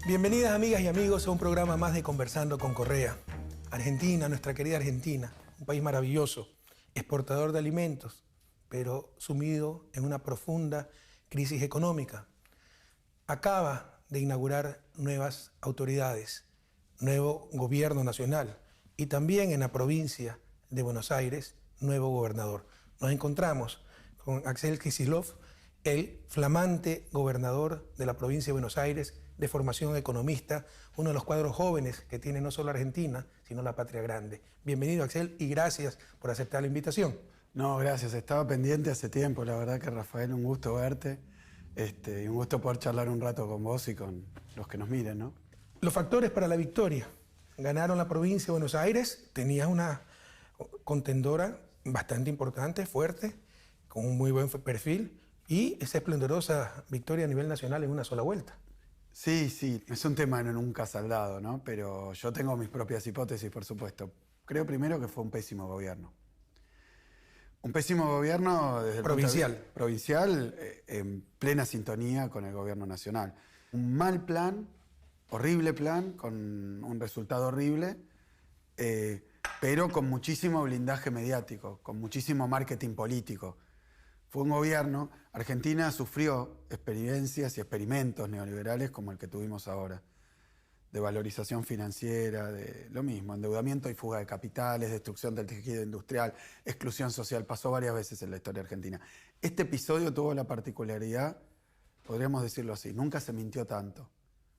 Bienvenidas amigas y amigos a un programa más de Conversando con Correa. Argentina, nuestra querida Argentina, un país maravilloso, exportador de alimentos, pero sumido en una profunda crisis económica. Acaba de inaugurar nuevas autoridades, nuevo gobierno nacional y también en la provincia de Buenos Aires, nuevo gobernador. Nos encontramos con Axel Kicillof, el flamante gobernador de la provincia de Buenos Aires, de formación economista, uno de los cuadros jóvenes que tiene no solo Argentina, sino la patria grande. Bienvenido, Axel, y gracias por aceptar la invitación. No, gracias. Estaba pendiente hace tiempo. La verdad que, Rafael, un gusto verte y un gusto poder charlar un rato con vos y con los que nos miren, ¿no? Los factores para la victoria. Ganaron la provincia de Buenos Aires, tenías una contendora bastante importante, fuerte, con un muy buen perfil, y esa esplendorosa victoria a nivel nacional en una sola vuelta. Sí, es un tema nunca saldado, ¿no? Pero yo tengo mis propias hipótesis, por supuesto. Creo primero que fue un pésimo gobierno. Un pésimo gobierno desde el provincial, en plena sintonía con el gobierno nacional. Un mal plan, horrible plan, con un resultado horrible, pero con muchísimo blindaje mediático, con muchísimo marketing político. Fue un gobierno, Argentina sufrió experiencias y experimentos neoliberales como el que tuvimos ahora, de valorización financiera, de lo mismo, endeudamiento y fuga de capitales, destrucción del tejido industrial, exclusión social, pasó varias veces en la historia argentina. Este episodio tuvo la particularidad, podríamos decirlo así, nunca se mintió tanto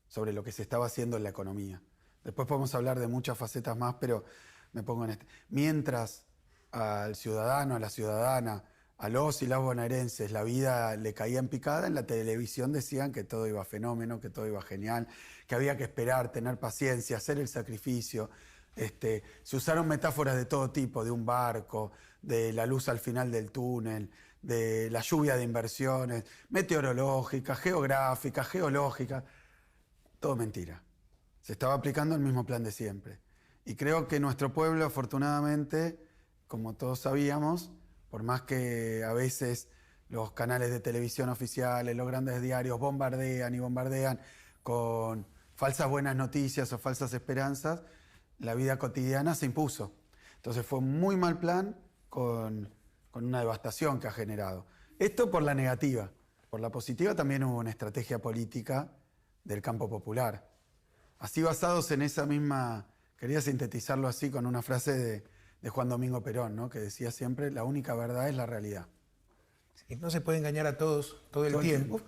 sobre lo que se estaba haciendo en la economía. Después podemos hablar de muchas facetas más, pero me pongo en este. Mientras al ciudadano, a la ciudadana, a los y las bonaerenses la vida le caía en picada, en la televisión decían que todo iba fenómeno, que todo iba genial, que había que esperar, tener paciencia, hacer el sacrificio. Se usaron metáforas de todo tipo, de un barco, de la luz al final del túnel, de la lluvia de inversiones, meteorológica, geográfica, geológica. Todo mentira. Se estaba aplicando el mismo plan de siempre. Y creo que nuestro pueblo, afortunadamente, como todos sabíamos, por más que a veces los canales de televisión oficiales, los grandes diarios bombardean y bombardean con falsas buenas noticias o falsas esperanzas, la vida cotidiana se impuso. Entonces fue un muy mal plan con una devastación que ha generado. Esto por la negativa. Por la positiva también hubo una estrategia política del campo popular. Así, basados en esa misma, quería sintetizarlo así con una frase de Juan Domingo Perón, ¿no? Que decía siempre, la única verdad es la realidad. Sí, no se puede engañar a todos todo el tiempo.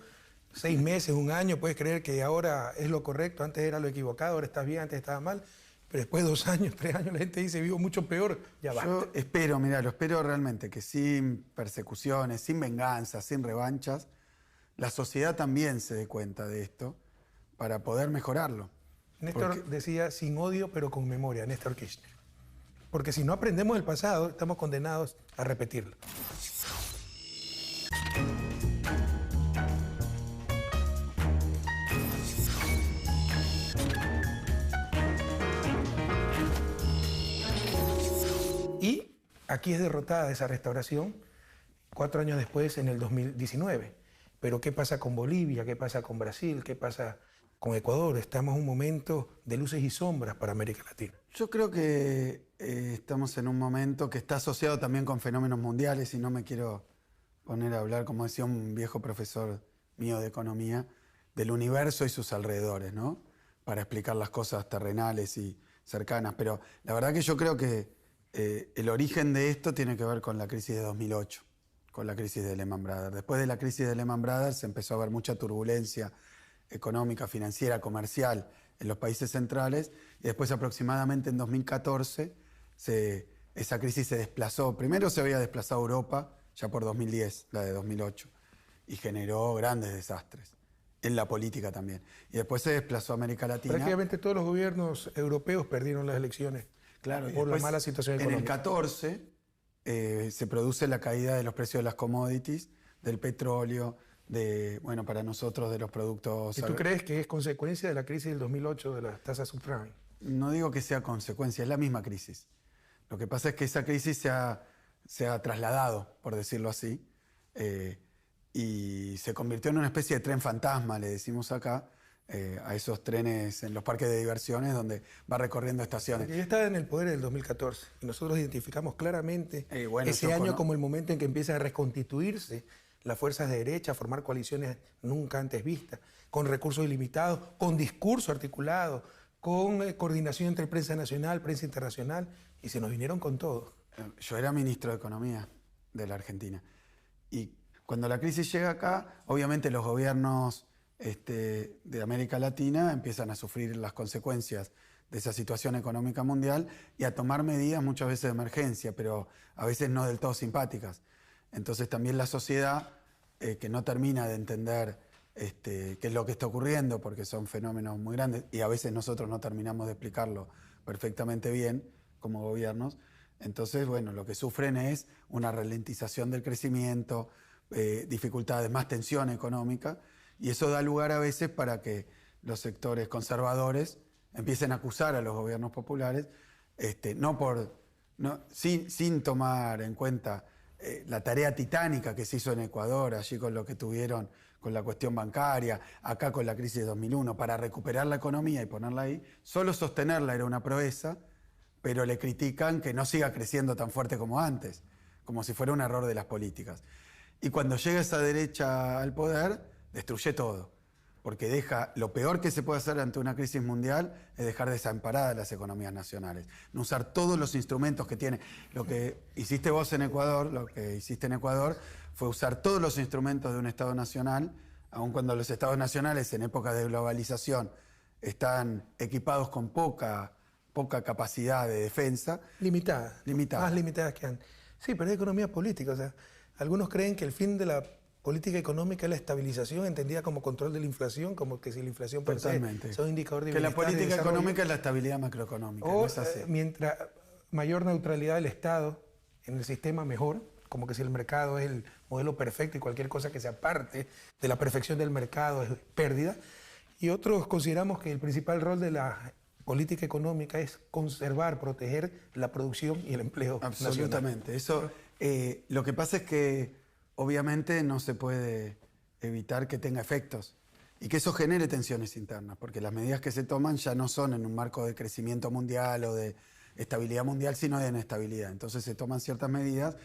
6 meses, un año, puedes creer que ahora es lo correcto, antes era lo equivocado, ahora estás bien, antes estaba mal, pero después de 2 años, 3 años, la gente dice, vivo mucho peor, ya basta. Yo espero, lo espero realmente, que sin persecuciones, sin venganzas, sin revanchas, la sociedad también se dé cuenta de esto para poder mejorarlo. Néstor decía, sin odio, pero con memoria, Néstor Kirchner. Porque si no aprendemos del pasado, estamos condenados a repetirlo. Y aquí es derrotada esa restauración 4 años después, en el 2019. Pero ¿qué pasa con Bolivia? ¿Qué pasa con Brasil? ¿Qué pasa con Ecuador? Estamos en un momento de luces y sombras para América Latina. Yo creo que estamos en un momento que está asociado también con fenómenos mundiales y no me quiero poner a hablar, como decía un viejo profesor mío de economía, del universo y sus alrededores, ¿no? Para explicar las cosas terrenales y cercanas. Pero la verdad que yo creo que el origen de esto tiene que ver con la crisis de 2008, con la crisis de Lehman Brothers. Después de la crisis de Lehman Brothers se empezó a ver mucha turbulencia económica, financiera, comercial en los países centrales, y después aproximadamente en 2014 esa crisis se desplazó. Primero se había desplazado Europa, ya por 2010, la de 2008, y generó grandes desastres en la política también. Y después se desplazó a América Latina. Prácticamente todos los gobiernos europeos perdieron las elecciones, claro, por la mala situación económica. En el 14 se produce la caída de los precios de las commodities, del petróleo, para nosotros de los productos... ¿Y tú crees que es consecuencia de la crisis del 2008 de las tasas subprime? No digo que sea consecuencia, es la misma crisis. Lo que pasa es que esa crisis se ha trasladado, por decirlo así, y se convirtió en una especie de tren fantasma, le decimos acá, a esos trenes en los parques de diversiones donde va recorriendo estaciones. Porque yo estaba en el poder en el 2014 y nosotros identificamos claramente ese año como el momento en que empiezan a reconstituirse las fuerzas de derecha, a formar coaliciones nunca antes vistas, con recursos ilimitados, con discurso articulado, con coordinación entre prensa nacional, prensa internacional, y se nos vinieron con todo. Yo era ministro de Economía de la Argentina y cuando la crisis llega acá, obviamente los gobiernos de América Latina empiezan a sufrir las consecuencias de esa situación económica mundial y a tomar medidas muchas veces de emergencia, pero a veces no del todo simpáticas. Entonces también la sociedad, que no termina de entender qué es lo que está ocurriendo, porque son fenómenos muy grandes, y a veces nosotros no terminamos de explicarlo perfectamente bien como gobiernos, entonces, bueno, lo que sufren es una ralentización del crecimiento, dificultades, más tensión económica, y eso da lugar a veces para que los sectores conservadores empiecen a acusar a los gobiernos populares, sin tomar en cuenta la tarea titánica que se hizo en Ecuador, allí con lo que tuvieron con la cuestión bancaria, acá con la crisis de 2001, para recuperar la economía y ponerla ahí. Solo sostenerla era una proeza, pero le critican que no siga creciendo tan fuerte como antes, como si fuera un error de las políticas. Y cuando llega esa derecha al poder, destruye todo, porque deja, lo peor que se puede hacer ante una crisis mundial es dejar desamparadas las economías nacionales, no usar todos los instrumentos que tiene. Lo que hiciste vos en Ecuador, lo que hiciste en Ecuador fue usar todos los instrumentos de un Estado nacional, aun cuando los Estados nacionales en época de globalización están equipados con poca capacidad de defensa. Limitada. Más limitadas que antes. Sí, pero es economía política. O sea, algunos creen que el fin de la política económica es la estabilización, entendida como control de la inflación, como que si la inflación per se son indicador de bienestar. Que la política económica es la estabilidad macroeconómica. O, no es así. Mientras mayor neutralidad del Estado en el sistema, mejor, como que si el mercado es el modelo perfecto y cualquier cosa que se aparte de la perfección del mercado es pérdida. Y otros consideramos que el principal rol de la política económica es conservar, proteger la producción y el empleo Absolutamente. nacional. Eso, lo que pasa es que obviamente no se puede evitar que tenga efectos y que eso genere tensiones internas, porque las medidas que se toman ya no son en un marco de crecimiento mundial o de estabilidad mundial, sino de inestabilidad. Entonces se toman ciertas medidas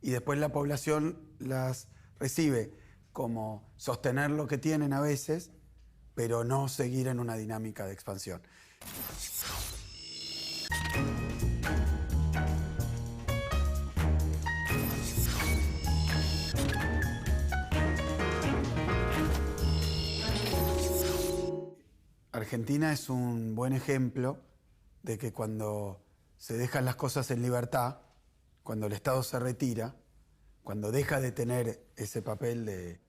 y después la población las recibe como sostener lo que tienen a veces, pero no seguir en una dinámica de expansión. Argentina es un buen ejemplo de que cuando se dejan las cosas en libertad, cuando el Estado se retira, cuando deja de tener ese papel de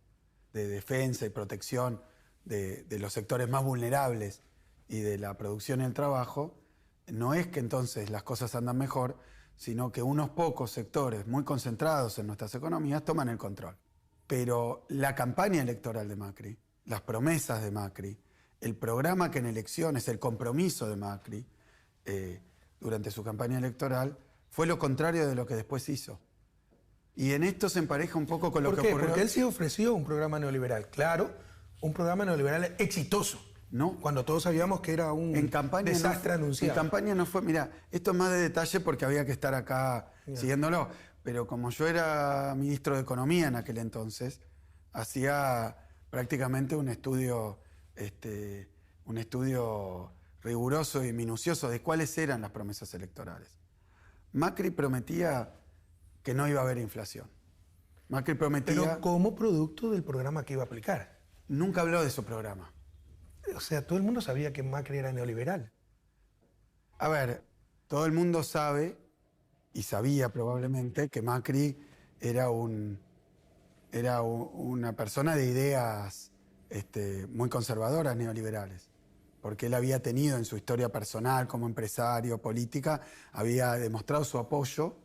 defensa y protección de los sectores más vulnerables y de la producción y el trabajo, no es que entonces las cosas andan mejor, sino que unos pocos sectores muy concentrados en nuestras economías toman el control. Pero la campaña electoral de Macri, las promesas de Macri, el programa que en elecciones, el compromiso de Macri durante su campaña electoral, fue lo contrario de lo que después hizo. Y en esto se empareja un poco con lo que ocurrió. Porque él sí ofreció un programa neoliberal, claro, un programa neoliberal exitoso. No. Cuando todos sabíamos que era un desastre anunciado. En campaña no fue, mira, esto es más de detalle porque había que estar acá siguiéndolo, pero como yo era ministro de Economía en aquel entonces, hacía prácticamente un estudio riguroso y minucioso de cuáles eran las promesas electorales. Macri prometía que no iba a haber inflación. Macri prometía... Pero como producto del programa que iba a aplicar. Nunca habló de su programa. O sea, todo el mundo sabía que Macri era neoliberal. A ver, todo el mundo sabe, y sabía probablemente, que Macri era una persona de ideas muy conservadoras, neoliberales. Porque él había tenido en su historia personal, como empresario, política, había demostrado su apoyo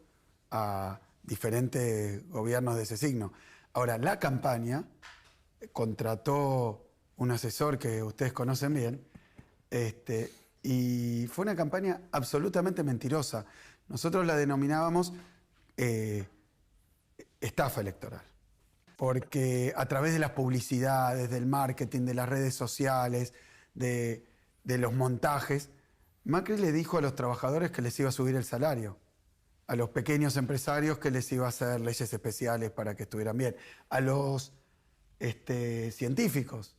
a diferentes gobiernos de ese signo. Ahora, la campaña contrató un asesor que ustedes conocen bien, y fue una campaña absolutamente mentirosa. Nosotros la denominábamos estafa electoral, porque a través de las publicidades, del marketing, de las redes sociales, de los montajes. Macri le dijo a los trabajadores que les iba a subir el salario, a los pequeños empresarios que les iba a hacer leyes especiales para que estuvieran bien, a los científicos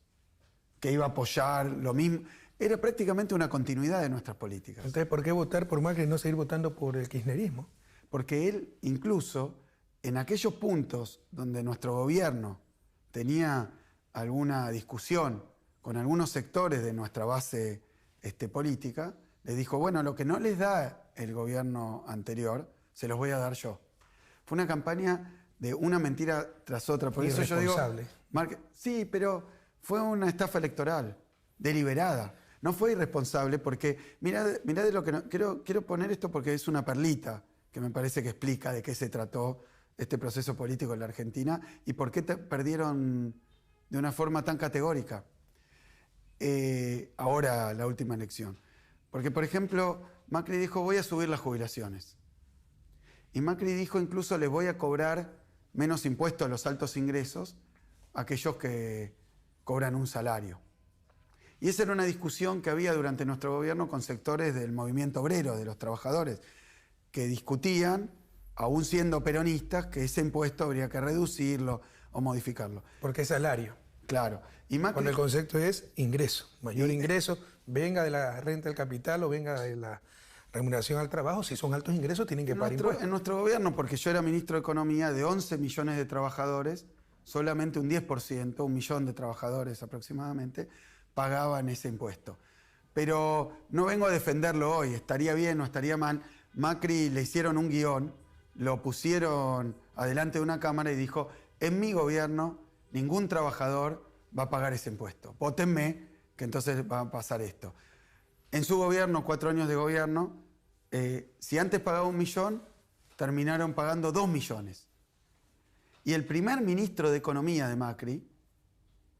que iba a apoyar lo mismo. Era prácticamente una continuidad de nuestras políticas. Entonces, ¿por qué votar por Macri y no seguir votando por el kirchnerismo? Porque él, incluso, en aquellos puntos donde nuestro gobierno tenía alguna discusión con algunos sectores de nuestra base política, les dijo, bueno, lo que no les da el gobierno anterior, se los voy a dar yo. Fue una campaña de una mentira tras otra. Por eso yo digo, sí, pero fue una estafa electoral, deliberada. No fue irresponsable porque, mirá de lo que no, quiero poner esto porque es una perlita que me parece que explica de qué se trató este proceso político en la Argentina y por qué perdieron de una forma tan categórica ahora la última elección. Porque, por ejemplo, Macri dijo, voy a subir las jubilaciones. Y Macri dijo, incluso les voy a cobrar menos impuestos a los altos ingresos a aquellos que cobran un salario. Y esa era una discusión que había durante nuestro gobierno con sectores del movimiento obrero, de los trabajadores, que discutían, aún siendo peronistas, que ese impuesto habría que reducirlo o modificarlo. Porque es salario. Claro. Y Macri, cuando el concepto es ingreso, mayor ingreso, venga de la renta del capital o venga de la remuneración al trabajo, si son altos ingresos tienen que pagar impuestos. En nuestro gobierno, porque yo era ministro de Economía, de 11 millones de trabajadores, solamente un 10%, 1 millón de trabajadores aproximadamente, pagaban ese impuesto. Pero no vengo a defenderlo hoy, estaría bien o estaría mal. Macri le hicieron un guión, lo pusieron adelante de una cámara y dijo, en mi gobierno ningún trabajador va a pagar ese impuesto. Vótenme, que entonces va a pasar esto. En su gobierno, 4 años de gobierno, si antes pagaba 1 millón, terminaron pagando 2 millones. Y el primer ministro de Economía de Macri,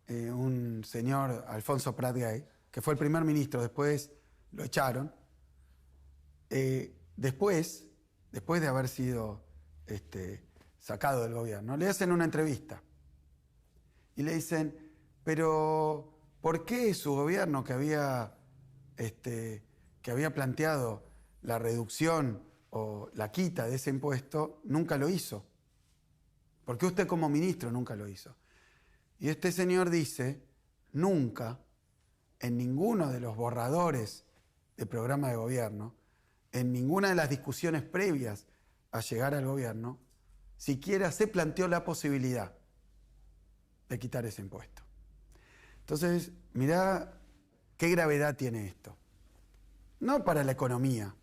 un señor Alfonso Prat Gay, que fue el primer ministro, después lo echaron, después de haber sido sacado del gobierno, le hacen una entrevista y le dicen, pero ¿por qué su gobierno que había planteado la reducción o la quita de ese impuesto nunca lo hizo? ¿Por qué usted como ministro nunca lo hizo? Y este señor dice, nunca, en ninguno de los borradores de programa de gobierno, en ninguna de las discusiones previas a llegar al gobierno, siquiera se planteó la posibilidad de quitar ese impuesto. Entonces, mirá qué gravedad tiene esto. No para la economía,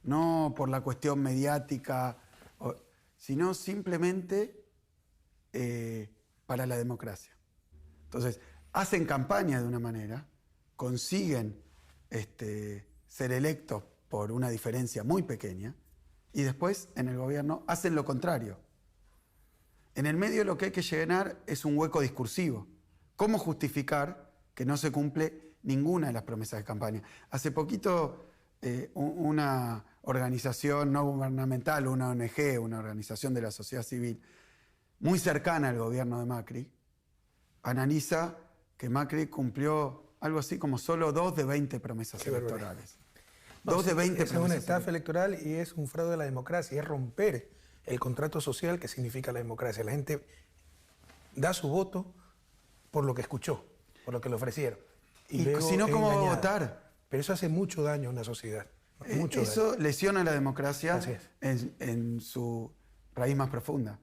no por la cuestión mediática, sino simplemente para la democracia. Entonces, hacen campaña de una manera, consiguen ser electos por una diferencia muy pequeña y después en el gobierno hacen lo contrario. En el medio lo que hay que llenar es un hueco discursivo. ¿Cómo justificar que no se cumple ninguna de las promesas de campaña? Hace poquito una organización no gubernamental, una ONG, una organización de la sociedad civil, muy cercana al gobierno de Macri, analiza que Macri cumplió algo así como solo 2 de 20 promesas electorales. 2 de 20 promesas. Es una estafa electoral y es un fraude de la democracia, es romper el contrato social que significa la democracia. La gente da su voto por lo que escuchó, por lo que le ofrecieron. Y si no, ¿cómo va a votar? Pero eso hace mucho daño a una sociedad. Eso daño. Lesiona a la democracia en su raíz más profunda.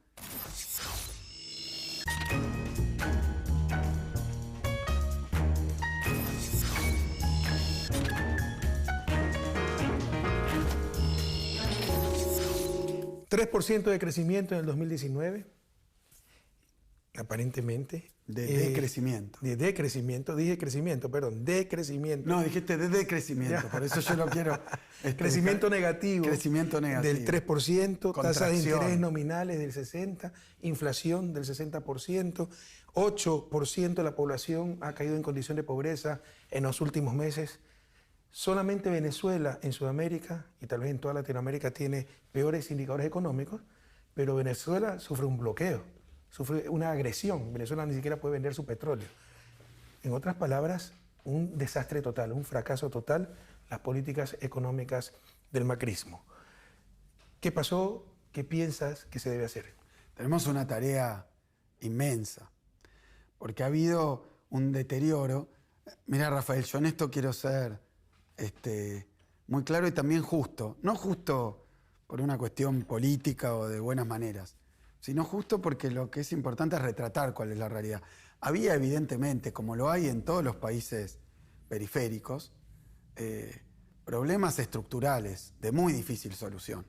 ¿3% de crecimiento en el 2019? Aparentemente. De decrecimiento. De decrecimiento, dije crecimiento, perdón, decrecimiento. No, dijiste de decrecimiento, por eso yo lo quiero. Crecimiento negativo. Crecimiento negativo. Del 3%, tasas de interés nominales del 60%, inflación del 60%, 8% de la población ha caído en condición de pobreza en los últimos meses. Solamente Venezuela en Sudamérica y tal vez en toda Latinoamérica tiene peores indicadores económicos, pero Venezuela sufre un bloqueo, sufre una agresión. Venezuela ni siquiera puede vender su petróleo. En otras palabras, un desastre total, un fracaso total, las políticas económicas del macrismo. ¿Qué pasó? ¿Qué piensas que se debe hacer? Tenemos una tarea inmensa, porque ha habido un deterioro. Mira, Rafael, yo en esto quiero ser muy claro y también justo. No justo por una cuestión política o de buenas maneras, sino justo porque lo que es importante es retratar cuál es la realidad. Había evidentemente, como lo hay en todos los países periféricos, problemas estructurales de muy difícil solución,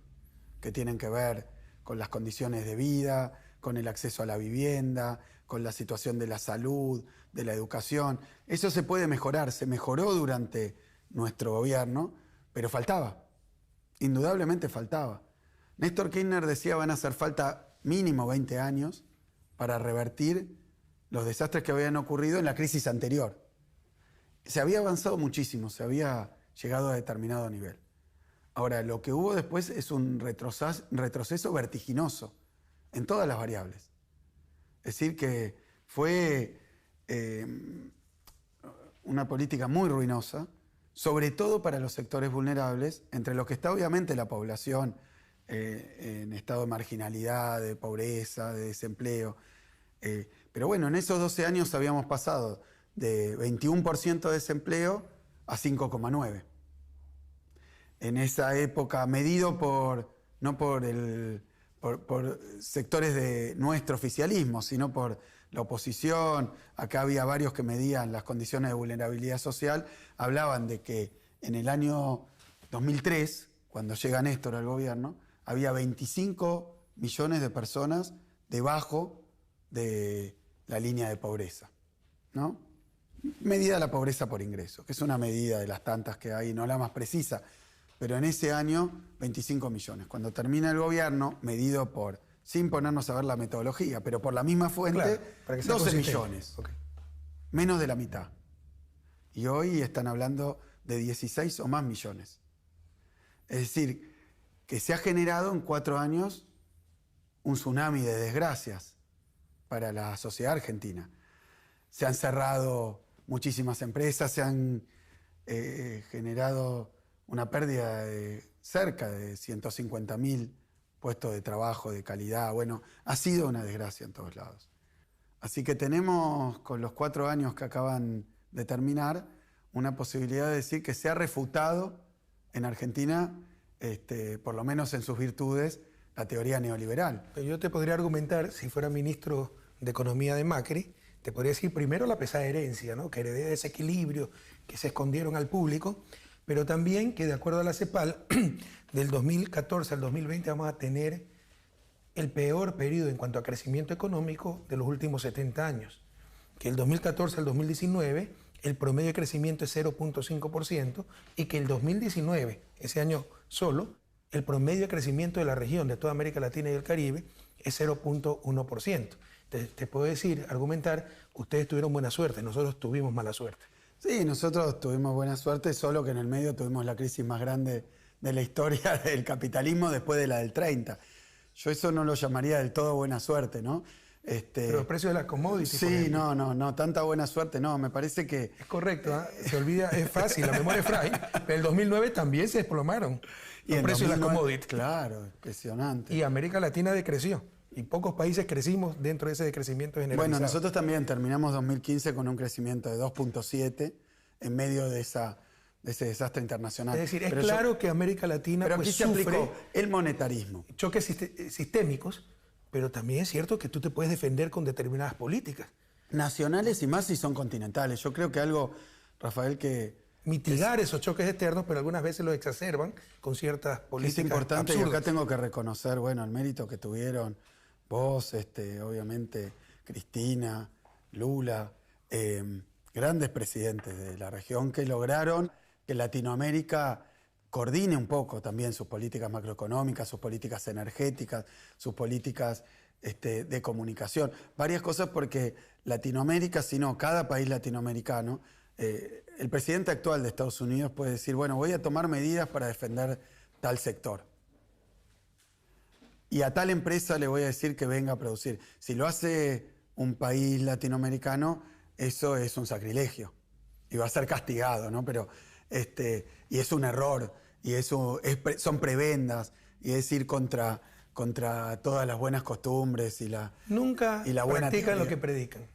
que tienen que ver con las condiciones de vida, con el acceso a la vivienda, con la situación de la salud, de la educación. Eso se puede mejorar, se mejoró durante nuestro gobierno, pero faltaba, indudablemente faltaba. Néstor Kirchner decía van a hacer falta mínimo 20 años para revertir los desastres que habían ocurrido en la crisis anterior. Se había avanzado muchísimo, se había llegado a determinado nivel. Ahora, lo que hubo después es un retroceso vertiginoso en todas las variables. Es decir, que fue una política muy ruinosa, sobre todo para los sectores vulnerables, entre los que está obviamente la población en estado de marginalidad, de pobreza, de desempleo. Pero bueno, en esos 12 años habíamos pasado de 21% de desempleo a 5,9%. En esa época, medido no por sectores de nuestro oficialismo, sino por la oposición. Acá había varios que medían las condiciones de vulnerabilidad social. Hablaban de que en el año 2003, cuando llega Néstor al gobierno, había 25 millones de personas debajo de la línea de pobreza, ¿no? Medida la pobreza por ingreso, que es una medida de las tantas que hay, no la más precisa, pero en ese año 25 millones. Cuando termina el gobierno, medido por, sin ponernos a ver la metodología, pero por la misma fuente, claro, para que 12 millones. Okay. Menos de la mitad. Y hoy están hablando de 16 o más millones. Es decir, que se ha generado en 4 años un tsunami de desgracias para la sociedad argentina. Se han cerrado muchísimas empresas, se han generado una pérdida de cerca de 150.000 puestos de trabajo de calidad. Bueno, ha sido una desgracia en todos lados. Así que tenemos, con los 4 años que acaban de terminar, una posibilidad de decir que se ha refutado en Argentina, por lo menos en sus virtudes, la teoría neoliberal. Pero yo te podría argumentar, si fuera ministro de Economía de Macri, te podría decir primero la pesada herencia, ¿no? Que heredé desequilibrio, que se escondieron al público, pero también que de acuerdo a la CEPAL, del 2014 al 2020 vamos a tener el peor periodo en cuanto a crecimiento económico de los últimos 70 años. Que el 2014 al 2019 el promedio de crecimiento es 0.5% y que el 2019, ese año solo, el promedio de crecimiento de la región de toda América Latina y el Caribe es 0.1%. Te puedo decir, argumentar, ustedes tuvieron buena suerte, nosotros tuvimos mala suerte. Sí, nosotros tuvimos buena suerte, solo que en el medio tuvimos la crisis más grande de la historia del capitalismo después de la del 30. Yo eso no lo llamaría del todo buena suerte, ¿no? Pero el precio de las commodities. Sí, no, tanta buena suerte, no, me parece que... Es correcto, ¿eh? Se olvida, es fácil, la memoria es frágil, pero en el 2009 también se desplomaron los precios de las commodities. Claro, impresionante. Y América Latina decreció, y pocos países crecimos dentro de ese decrecimiento generalizado. Bueno, nosotros también terminamos 2015 con un crecimiento de 2.7 en medio de ese desastre internacional. Es decir, claro que América Latina pero aquí se aplicó el monetarismo. Choques sistémicos, pero también es cierto que tú te puedes defender con determinadas políticas. Nacionales y más si son continentales. Yo creo que algo, Rafael, que... Mitigar esos choques externos, pero algunas veces los exacerban con ciertas políticas es importante absurdas. Y acá tengo que reconocer, bueno, el mérito que tuvieron vos, obviamente, Cristina, Lula, grandes presidentes de la región que lograron que Latinoamérica coordine un poco también sus políticas macroeconómicas, sus políticas energéticas, sus políticas de comunicación. Varias cosas porque Latinoamérica, sino cada país latinoamericano, el presidente actual de Estados Unidos puede decir, bueno, voy a tomar medidas para defender tal sector. Y a tal empresa le voy a decir que venga a producir. Si lo hace un país latinoamericano, eso es un sacrilegio. y va a ser castigado, ¿no? Pero, y es un error, y eso son prebendas, y es ir contra todas las buenas costumbres y la Nunca y la buena practican teoría. lo que predican.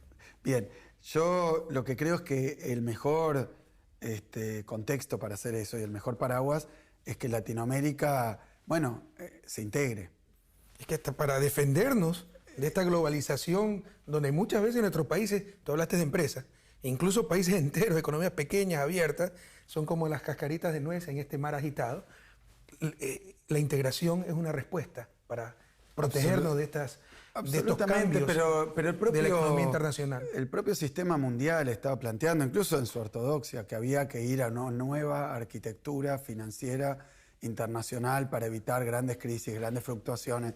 Bien, yo lo que creo es que el mejor contexto para hacer eso y el mejor paraguas es que Latinoamérica, bueno, se integre. Es que hasta para defendernos de esta globalización, donde muchas veces en nuestros países, tú hablaste de empresas, incluso países enteros, economías pequeñas, abiertas, son como las cascaritas de nuez en este mar agitado. La integración es una respuesta para protegernos de estos cambios pero el propio, de la economía internacional. El propio sistema mundial estaba planteando, incluso en su ortodoxia, que había que ir a una nueva arquitectura financiera internacional para evitar grandes crisis, grandes fluctuaciones.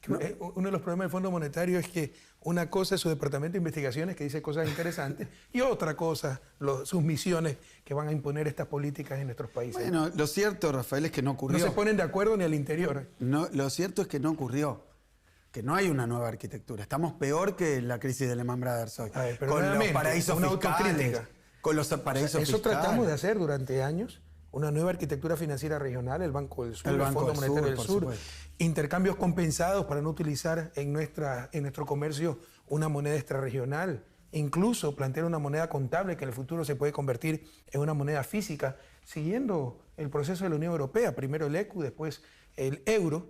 Uno de los problemas del Fondo Monetario es que una cosa es su departamento de investigaciones que dice cosas interesantes y otra cosa sus misiones que van a imponer estas políticas en nuestros países. Bueno, lo cierto, Rafael, es que no ocurrió. No se ponen de acuerdo ni al interior. No, lo cierto es que no ocurrió. Que no hay una nueva arquitectura. Estamos peor que la crisis de Lehman Brothers hoy. Con los paraísos fiscales. Con los paraísos fiscales. Eso tratamos de hacer durante años. Una nueva arquitectura financiera regional, el Banco del Sur, el Fondo Monetario del Sur, intercambios compensados para no utilizar en nuestro comercio una moneda extrarregional, incluso plantear una moneda contable que en el futuro se puede convertir en una moneda física, siguiendo el proceso de la Unión Europea, primero el ECU, después el euro.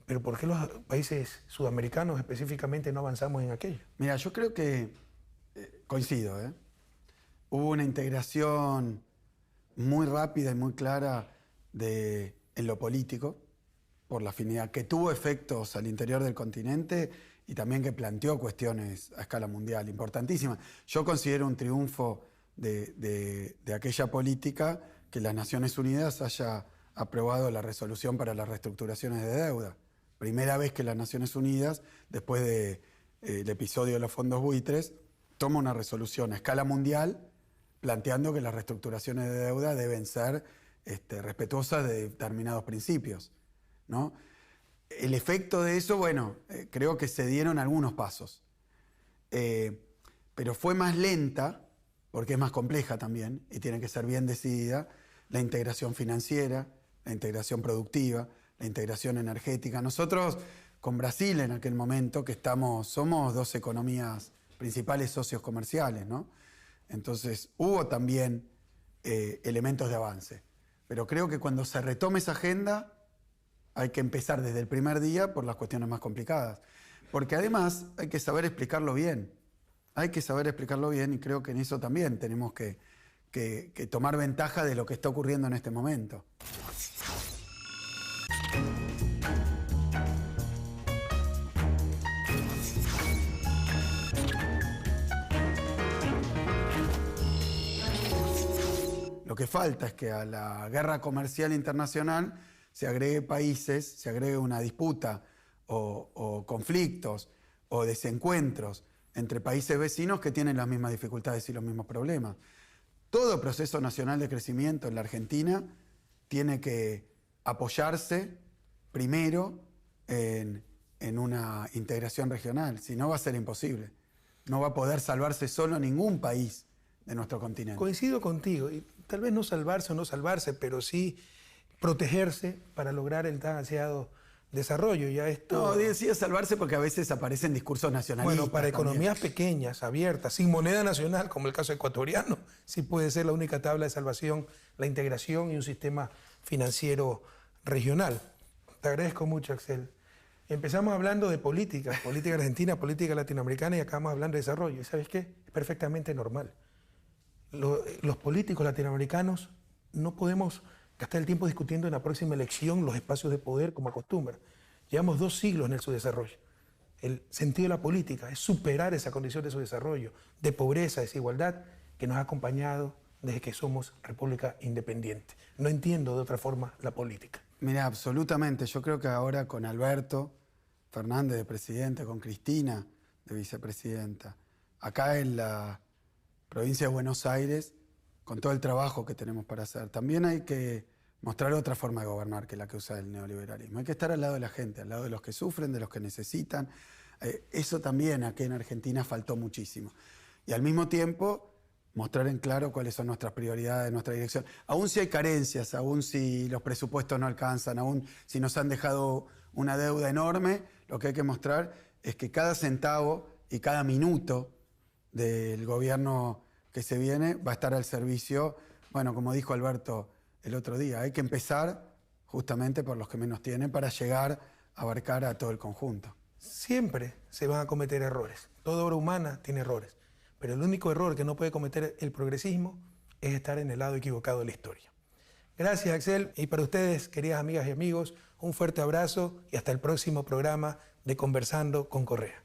Pero ¿por qué los países sudamericanos específicamente no avanzamos en aquello? Mira, yo creo que coincido, hubo una integración muy rápida y muy clara en lo político, por la afinidad, que tuvo efectos al interior del continente y también que planteó cuestiones a escala mundial importantísimas. Yo considero un triunfo de aquella política que las Naciones Unidas haya aprobado la resolución para las reestructuraciones de deuda. Primera vez que las Naciones Unidas, después del episodio de los fondos buitres, toma una resolución a escala mundial planteando que las reestructuraciones de deuda deben ser respetuosas de determinados principios, ¿no? El efecto de eso, creo que se dieron algunos pasos, pero fue más lenta, porque es más compleja también, y tiene que ser bien decidida, la integración financiera, la integración productiva, la integración energética. Nosotros, con Brasil en aquel momento, somos dos economías principales socios comerciales, ¿no? Entonces, hubo también elementos de avance. Pero creo que cuando se retome esa agenda, hay que empezar desde el primer día por las cuestiones más complicadas. Porque además hay que saber explicarlo bien. Hay que saber explicarlo bien y creo que en eso también tenemos que tomar ventaja de lo que está ocurriendo en este momento. Lo que falta es que a la guerra comercial internacional se agregue países, se agregue una disputa o conflictos o desencuentros entre países vecinos que tienen las mismas dificultades y los mismos problemas. Todo proceso nacional de crecimiento en la Argentina tiene que apoyarse primero en una integración regional, si no va a ser imposible. No va a poder salvarse solo ningún país de nuestro continente. Coincido contigo, y tal vez no salvarse o no salvarse, pero sí protegerse para lograr el tan ansiado desarrollo. No, decía salvarse porque a veces aparecen discursos nacionalistas. Bueno, para también. economías pequeñas, abiertas, sin moneda nacional, como el caso ecuatoriano, sí puede ser la única tabla de salvación, la integración y un sistema financiero regional. Te agradezco mucho, Axel. Empezamos hablando de política argentina, política latinoamericana y acabamos hablando de desarrollo. ¿Y sabes qué? Es perfectamente normal. Los políticos latinoamericanos no podemos gastar el tiempo discutiendo en la próxima elección los espacios de poder como acostumbra. Llevamos 2 siglos en el subdesarrollo. El sentido de la política es superar esa condición de subdesarrollo, de pobreza, desigualdad, que nos ha acompañado desde que somos república independiente. No entiendo de otra forma la política. Mira, absolutamente. Yo creo que ahora con Alberto Fernández de presidente, con Cristina de vicepresidenta, acá en la provincia de Buenos Aires, con todo el trabajo que tenemos para hacer, también hay que mostrar otra forma de gobernar que la que usa el neoliberalismo. Hay que estar al lado de la gente, al lado de los que sufren, de los que necesitan. Eso también aquí en Argentina faltó muchísimo. Y al mismo tiempo mostrar en claro cuáles son nuestras prioridades, nuestra dirección. Aún si hay carencias, aún si los presupuestos no alcanzan, aún si nos han dejado una deuda enorme, lo que hay que mostrar es que cada centavo y cada minuto del gobierno que se viene va a estar al servicio, bueno, como dijo Alberto el otro día, hay que empezar justamente por los que menos tienen para llegar a abarcar a todo el conjunto. Siempre se van a cometer errores. Toda obra humana tiene errores. Pero el único error que no puede cometer el progresismo es estar en el lado equivocado de la historia. Gracias, Axel. Y para ustedes, queridas amigas y amigos, un fuerte abrazo y hasta el próximo programa de Conversando con Correa.